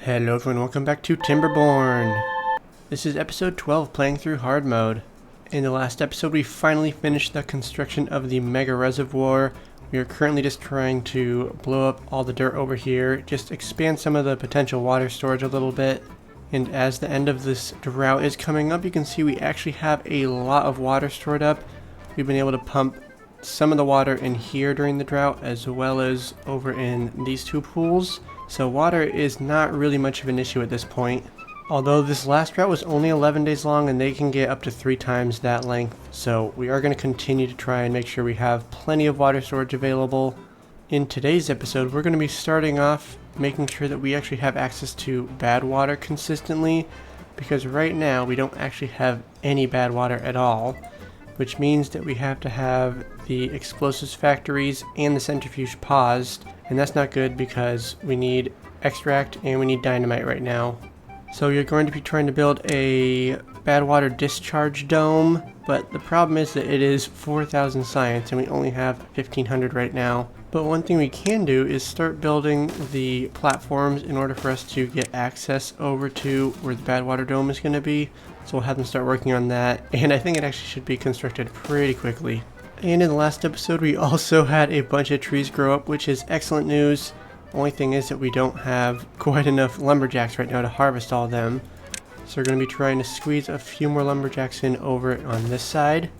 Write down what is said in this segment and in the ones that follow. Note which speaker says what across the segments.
Speaker 1: Hello everyone, welcome back to Timberborn. This is episode 12, playing through hard mode. In the last episode we finally finished the construction of the mega reservoir. We are currently just trying to blow up all the dirt over here, just expand some of the potential water storage a little bit. And as the end of this drought is coming up, you can see we actually have a lot of water stored up. We've been able to pump some of the water in here during the drought as well as over in these two pools. So water is not really much of an issue at this point. Although this last drought was only 11 days long and they can get up to 3 times that length. So we are going to continue to try and make sure we have plenty of water storage available. In today's episode, we're going to be starting off making sure that we actually have access to Badwater consistently. Because right now we don't actually have any Badwater at all. Which means that we have to have the explosives factories and the centrifuge paused. And that's not good because we need extract and we need dynamite right now. So you're going to be trying to build a Badwater discharge dome, but the problem is that it is 4,000 science and we only have 1,500 right now. But one thing we can do is start building the platforms in order for us to get access over to where the Badwater dome is going to be. So we'll have them start working on that, and I think it actually should be constructed pretty quickly. And in the last episode we also had a bunch of trees grow up, which is excellent news. Only thing is that we don't have quite enough lumberjacks right now to harvest all of them. So we're going to be trying to squeeze a few more lumberjacks in over on this side.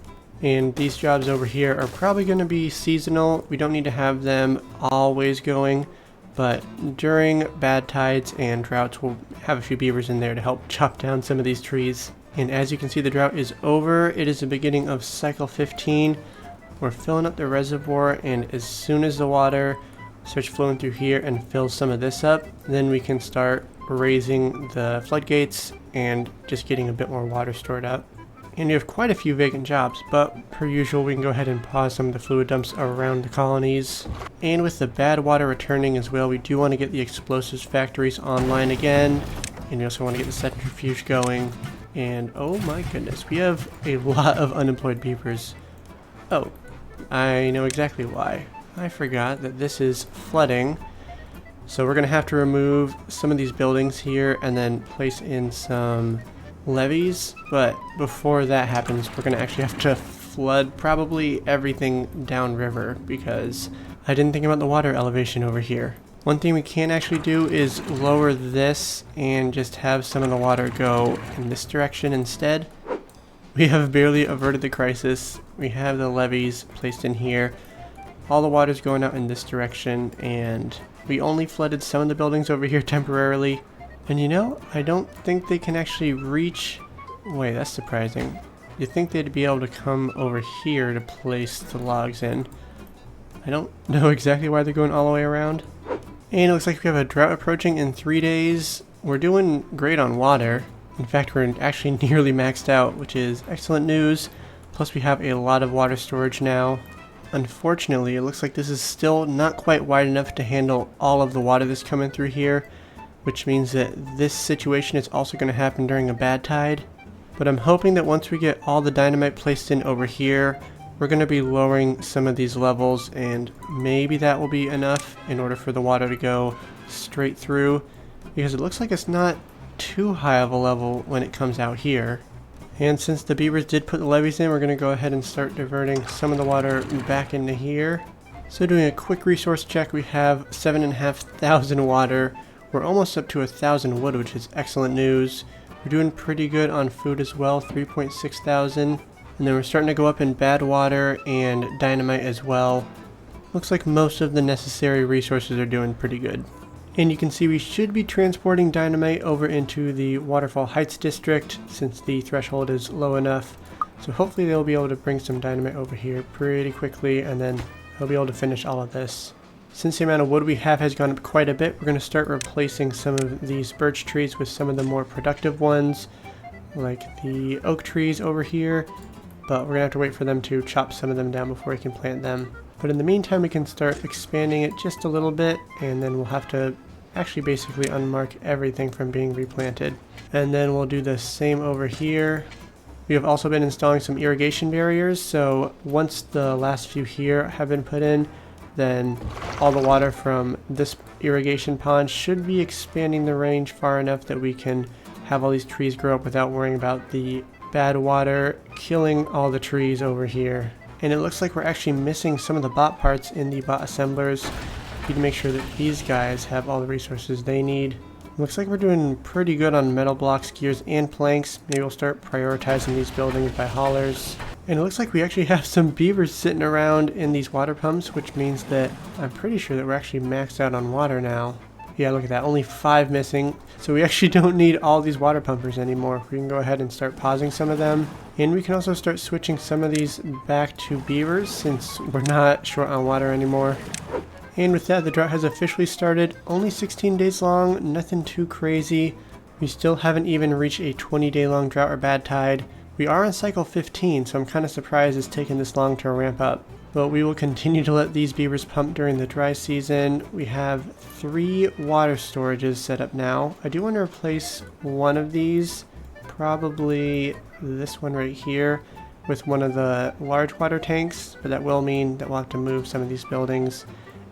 Speaker 1: And these jobs over here are probably going to be seasonal. We don't need to have them always going. But during bad tides and droughts we'll have a few beavers in there to help chop down some of these trees. And as you can see, the drought is over. It is the beginning of cycle 15. We're filling up the reservoir, and as soon as the water starts flowing through here and fills some of this up, then we can start raising the floodgates and just getting a bit more water stored up. And we have quite a few vacant jobs, but per usual we can go ahead and pause some of the fluid dumps around the colonies. And with the Badwater returning as well, we do want to get the explosives factories online again, and we also want to get the centrifuge going. And oh my goodness, we have a lot of unemployed beavers. Oh, I know exactly why. I forgot that this is flooding. So we're going to have to remove some of these buildings here and then place in some levees. But before that happens, we're going to actually have to flood probably everything downriver because I didn't think about the water elevation over here. One thing we can actually do is lower this and just have some of the water go in this direction instead. We have barely averted the crisis. We have the levees placed in here. All the water's going out in this direction, and we only flooded some of the buildings over here temporarily. And you know, I don't think they can actually reach... Wait, that's surprising. You'd think they'd be able to come over here to place the logs in. I don't know exactly why they're going all the way around. And it looks like we have a drought approaching in 3 days. We're doing great on water. In fact, we're actually nearly maxed out, which is excellent news. Plus we have a lot of water storage now. Unfortunately, it looks like this is still not quite wide enough to handle all of the water that's coming through here, which means that this situation is also going to happen during a bad tide. But I'm hoping that once we get all the dynamite placed in over here, we're going to be lowering some of these levels, and maybe that will be enough in order for the water to go straight through, because it looks like it's not too high of a level when it comes out here. And since the beavers did put the levees in, we're going to go ahead and start diverting some of the water back into here. So doing a quick resource check, we have 7,500 water. We're almost up to 1,000 wood, which is excellent news. We're doing pretty good on food as well, 3,600. And then we're starting to go up in Badwater and dynamite as well. Looks like most of the necessary resources are doing pretty good. And you can see we should be transporting dynamite over into the Waterfall Heights district since the threshold is low enough. So hopefully they'll be able to bring some dynamite over here pretty quickly, and then they'll be able to finish all of this. Since the amount of wood we have has gone up quite a bit, we're going to start replacing some of these birch trees with some of the more productive ones, like the oak trees over here. But we're going to have to wait for them to chop some of them down before we can plant them. But in the meantime, we can start expanding it just a little bit, and then we'll have to actually basically unmark everything from being replanted. And then we'll do the same over here. We have also been installing some irrigation barriers, so once the last few here have been put in, then all the water from this irrigation pond should be expanding the range far enough that we can have all these trees grow up without worrying about the bad water killing all the trees over here. And it looks like we're actually missing some of the bot parts in the bot assemblers. We need to make sure that these guys have all the resources they need. Looks like we're doing pretty good on metal blocks, gears, and planks. Maybe we'll start prioritizing these buildings by haulers. And it looks like we actually have some beavers sitting around in these water pumps, which means that I'm pretty sure that we're actually maxed out on water now. Yeah, look at that, only 5 missing. So we actually don't need all these water pumpers anymore. We can go ahead and start pausing some of them. And we can also start switching some of these back to beavers since we're not short on water anymore. And with that, the drought has officially started. Only 16 days long, nothing too crazy. We still haven't even reached a 20-day long drought or bad tide. We are on cycle 15, so I'm kind of surprised it's taken this long to ramp up. But we will continue to let these beavers pump during the dry season. We have 3 water storages set up now. I do want to replace one of these, probably this one right here, with one of the large water tanks, but that will mean that we'll have to move some of these buildings.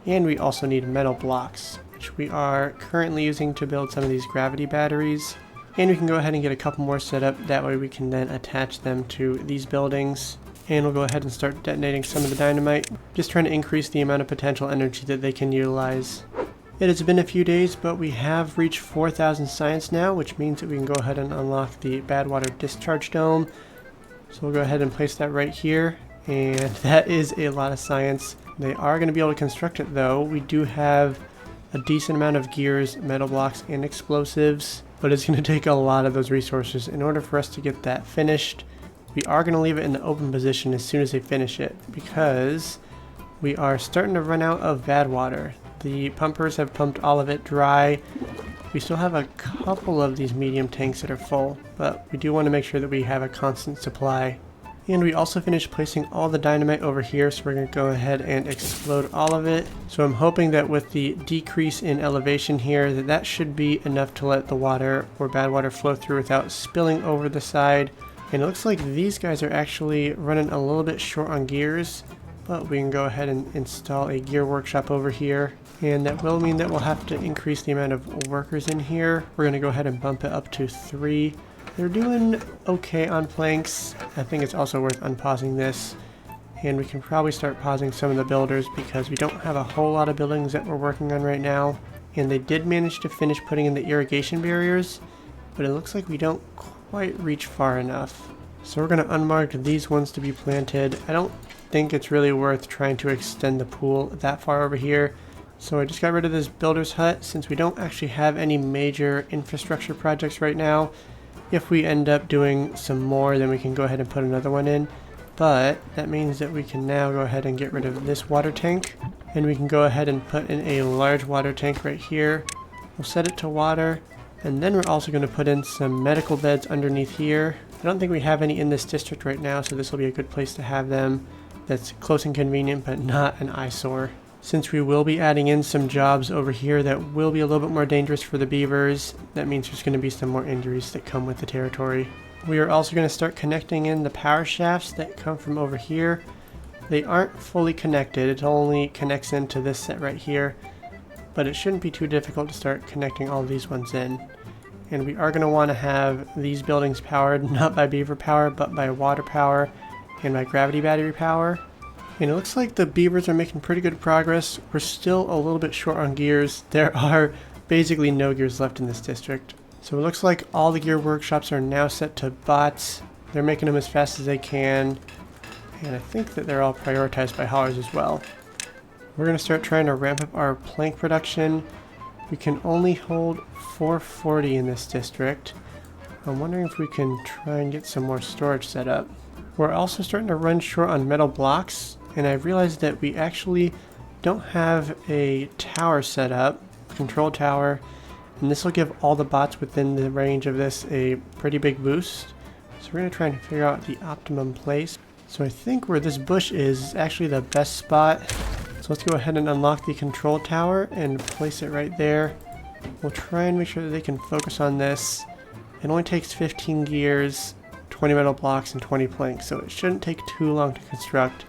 Speaker 1: And we also need metal blocks, which we are currently using to build some of these gravity batteries. And we can go ahead and get a couple more set up, that way we can then attach them to these buildings. And we'll go ahead and start detonating some of the dynamite, just trying to increase the amount of potential energy that they can utilize. It has been a few days, but we have reached 4,000 science now, which means that we can go ahead and unlock the Badwater discharge dome. So we'll go ahead and place that right here, and that is a lot of science. They are going to be able to construct it though. We do have a decent amount of gears, metal blocks, and explosives, but it's going to take a lot of those resources in order for us to get that finished. We are going to leave it in the open position as soon as they finish it because we are starting to run out of bad water. The pumpers have pumped all of it dry. We still have a couple of these medium tanks that are full, but we do want to make sure that we have a constant supply. And we also finished placing all the dynamite over here, so we're going to go ahead and explode all of it. So I'm hoping that with the decrease in elevation here, that should be enough to let the water or bad water flow through without spilling over the side. And it looks like these guys are actually running a little bit short on gears, but we can go ahead and install a gear workshop over here. And that will mean that we'll have to increase the amount of workers in here. We're going to go ahead and bump it up to 3. They're doing okay on planks. I think it's also worth unpausing this. And we can probably start pausing some of the builders because we don't have a whole lot of buildings that we're working on right now. And they did manage to finish putting in the irrigation barriers, but it looks like we don't quite reach far enough. So we're going to unmark these ones to be planted. I don't think it's really worth trying to extend the pool that far over here. So I just got rid of this builder's hut since we don't actually have any major infrastructure projects right now. If we end up doing some more, then we can go ahead and put another one in. But that means that we can now go ahead and get rid of this water tank. And we can go ahead and put in a large water tank right here. We'll set it to water. And then we're also going to put in some medical beds underneath here. I don't think we have any in this district right now, so this will be a good place to have them. That's close and convenient, but not an eyesore. Since we will be adding in some jobs over here that will be a little bit more dangerous for the beavers, that means there's going to be some more injuries that come with the territory. We are also going to start connecting in the power shafts that come from over here. They aren't fully connected, it only connects into this set right here, but it shouldn't be too difficult to start connecting all these ones in. And we are going to want to have these buildings powered not by beaver power, but by water power and by gravity battery power. And it looks like the beavers are making pretty good progress. We're still a little bit short on gears. There are basically no gears left in this district. So it looks like all the gear workshops are now set to bots. They're making them as fast as they can. And I think that they're all prioritized by haulers as well. We're going to start trying to ramp up our plank production. We can only hold 440 in this district. I'm wondering if we can try and get some more storage set up. We're also starting to run short on metal blocks, and I realized that we actually don't have a tower set up, control tower, and this will give all the bots within the range of this a pretty big boost. So we're going to try and figure out the optimum place. So I think where this bush is actually the best spot. So let's go ahead and unlock the control tower and place it right there. We'll try and make sure that they can focus on this. It only takes 15 gears, 20 metal blocks, and 20 planks, so it shouldn't take too long to construct.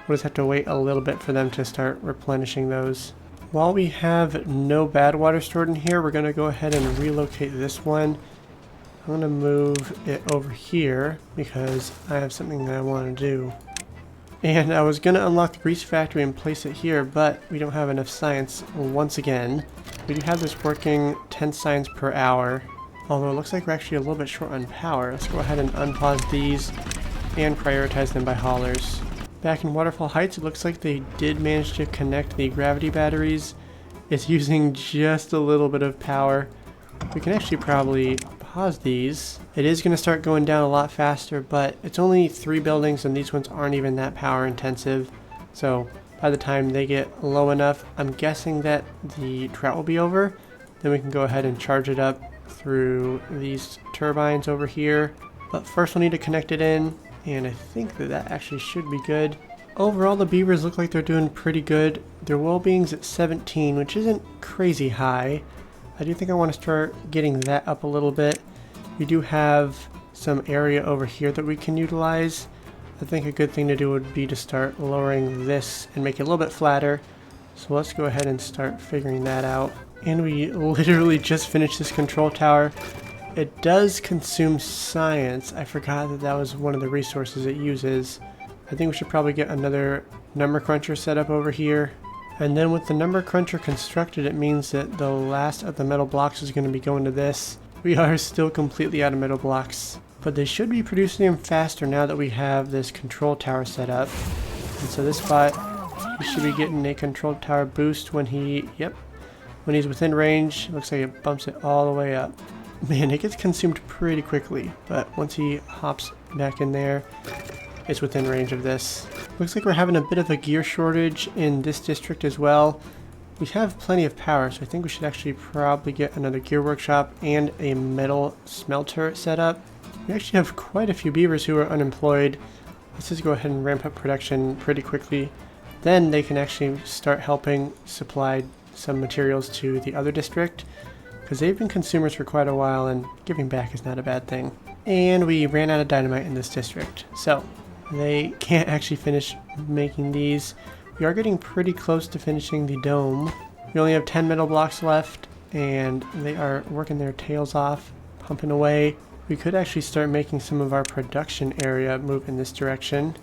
Speaker 1: We'll just have to wait a little bit for them to start replenishing those. While we have no Badwater stored in here, we're going to go ahead and relocate this one. I'm going to move it over here because I have something that I want to do. And I was going to unlock the grease factory and place it here, but we don't have enough science once again. We do have this working 10 science per hour, although it looks like we're actually a little bit short on power. Let's go ahead and unpause these and prioritize them by haulers. Back in Waterfall Heights, it looks like they did manage to connect the gravity batteries. It's using just a little bit of power. We can actually probably pause these. It is going to start going down a lot faster, but it's only 3 buildings and these ones aren't even that power intensive. So by the time they get low enough, I'm guessing that the drought will be over. Then we can go ahead and charge it up through these turbines over here. But first we'll need to connect it in, and I think that actually should be good. Overall, the beavers look like they're doing pretty good. Their well-being's at 17, which isn't crazy high. I do think I want to start getting that up a little bit. We do have some area over here that we can utilize. I think a good thing to do would be to start lowering this and make it a little bit flatter. So let's go ahead and start figuring that out. And we literally just finished this control tower. It does consume science. I forgot that that was one of the resources it uses. I think we should probably get another number cruncher set up over here. And then with the number cruncher constructed, it means that the last of the metal blocks is going to be going to this. We are still completely out of metal blocks, but they should be producing them faster now that we have this control tower set up. And so this bot, he should be getting a control tower boost when when he's within range. Looks like it bumps it all the way up. Man, it gets consumed pretty quickly, but once he hops back in there, it's within range of this. Looks like we're having a bit of a gear shortage in this district as well. We have plenty of power, so I think we should actually probably get another gear workshop and a metal smelter set up. We actually have quite a few beavers who are unemployed. Let's just go ahead and ramp up production pretty quickly. Then they can actually start helping supply some materials to the other district, because they've been consumers for quite a while and giving back is not a bad thing. And we ran out of dynamite in this district, so they can't actually finish making these. We are getting pretty close to finishing the dome. We only have 10 metal blocks left, and they are working their tails off, pumping away. We could actually start making some of our production area move in this direction.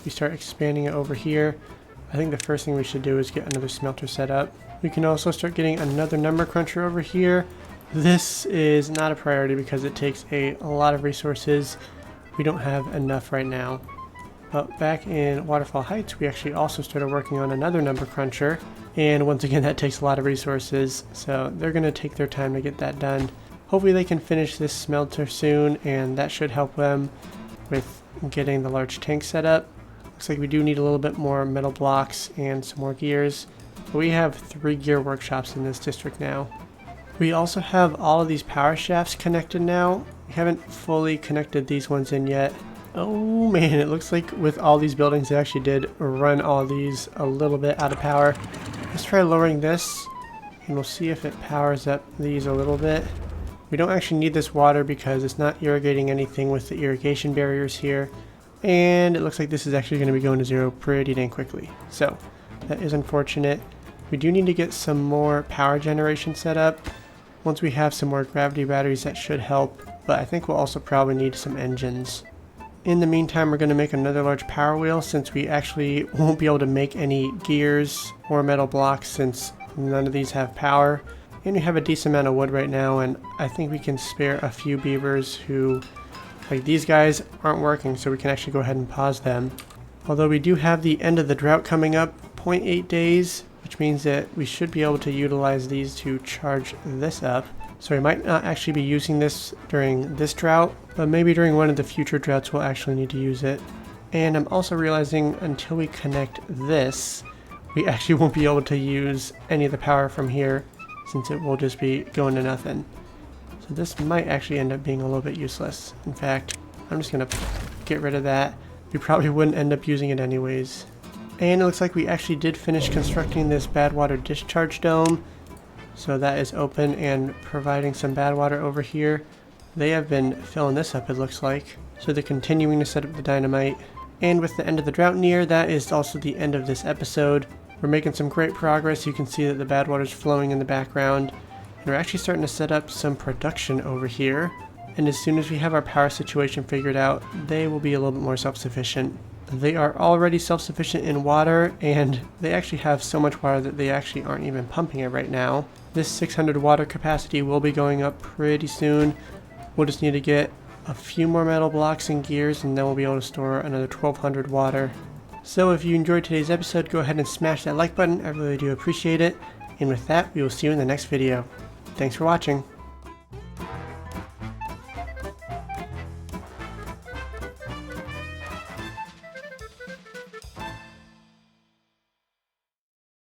Speaker 1: We start expanding it over here. I think the first thing we should do is get another smelter set up. We can also start getting another number cruncher over here. This is not a priority because it takes a lot of resources. We don't have enough right now. But back in Waterfall Heights, we actually also started working on another number cruncher. And once again, that takes a lot of resources. So they're going to take their time to get that done. Hopefully they can finish this smelter soon, and that should help them with getting the large tank set up. Looks like we do need a little bit more metal blocks and some more gears. But we have 3 gear workshops in this district now. We also have all of these power shafts connected now. We haven't fully connected these ones in yet. Oh man, it looks like with all these buildings, they actually did run all these a little bit out of power. Let's try lowering this, and we'll see if it powers up these a little bit. We don't actually need this water because it's not irrigating anything with the irrigation barriers here. And it looks like this is actually going to be going to 0 pretty dang quickly. So that is unfortunate. We do need to get some more power generation set up. Once we have some more gravity batteries, that should help. But I think we'll also probably need some engines. In the meantime, we're going to make another large power wheel since we actually won't be able to make any gears or metal blocks since none of these have power. And we have a decent amount of wood right now, and I think we can spare a few beavers who, like these guys, aren't working, so we can actually go ahead and pause them. Although we do have the end of the drought coming up, 0.8 days, which means that we should be able to utilize these to charge this up. So we might not actually be using this during this drought, but maybe during one of the future droughts we'll actually need to use it. And I'm also realizing until we connect this, we actually won't be able to use any of the power from here since it will just be going to nothing. So this might actually end up being a little bit useless. In fact, I'm just going to get rid of that. We probably wouldn't end up using it anyways. And it looks like we actually did finish constructing this Badwater discharge dome. So that is open and providing some Badwater over here. They have been filling this up, it looks like. So they're continuing to set up the dynamite. And with the end of the drought near, that is also the end of this episode. We're making some great progress. You can see that the Badwater is flowing in the background. And we're actually starting to set up some production over here. And as soon as we have our power situation figured out, they will be a little bit more self-sufficient. They are already self-sufficient in water, and they actually have so much water that they actually aren't even pumping it right now. This 600 water capacity will be going up pretty soon. We'll just need to get a few more metal blocks and gears, and then we'll be able to store another 1200 water. So if you enjoyed today's episode, go ahead and smash that like button. I really do appreciate it. And with that, we will see you in the next video. Thanks for watching.